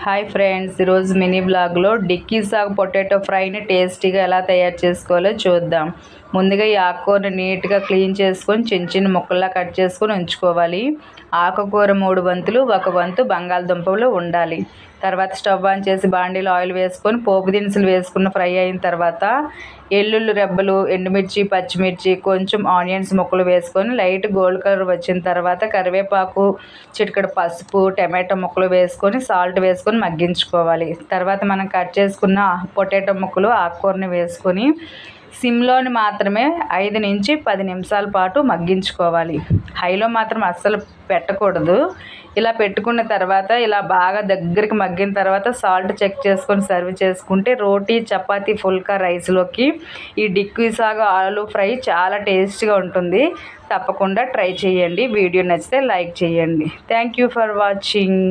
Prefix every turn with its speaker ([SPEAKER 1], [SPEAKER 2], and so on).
[SPEAKER 1] Hi friends, ఈరోజు mini బ్లాగ్లో dicky సాగు పొటాటో ఫ్రైని టేస్టీగా ఎలా తయారు చేసుకోవాలో చూద్దాం. ముందుగా ఈ ఆకుకూరని నీట్గా క్లీన్ చేసుకొని చిన్న చిన్న ముక్కల్లా కట్ చేసుకొని ఉంచుకోవాలి. ఆకుకూర 3 వంతులు, 1 వంతు బంగాళదుంపలు ఉండాలి. తర్వాత స్టవ్ ఆన్ చేసి బాండీలో ఆయిల్ వేసుకొని పోపు దినుసులు వేసుకున్న ఫ్రై అయిన తర్వాత ఎల్లుల్లి రెబ్బలు, ఎండుమిర్చి, పచ్చిమిర్చి, కొంచెం ఆనియన్స్ ముక్కలు వేసుకొని లైట్ గోల్డ్ కలర్ వచ్చిన తర్వాత కరివేపాకు, చిటికెడు పసుపు, టమాటో ముక్కలు వేసుకొని సాల్ట్ వేసుకొని మగ్గించుకోవాలి. తర్వాత మనం కట్ చేసుకున్న పొటాటో ముక్కలు, ఆకుకూరని వేసుకొని సిమ్లోని మాత్రమే 5 నుంచి 10 నిమిషాల పాటు మగ్గించుకోవాలి. హైలో మాత్రం అస్సలు పెట్టకూడదు. ఇలా పెట్టుకున్న తర్వాత ఇలా బాగా దగ్గరికి మగ్గిన తర్వాత సాల్ట్ చెక్ చేసుకొని సర్వ్ చేసుకుంటే రోటీ, చపాతీ, ఫుల్కా రైస్లోకి ఈ డిక్కీ సాగు ఆలు ఫ్రై చాలా టేస్టీగా ఉంటుంది. తప్పకుండా ట్రై చేయండి. వీడియో నచ్చితే లైక్ చేయండి. Thank you for watching.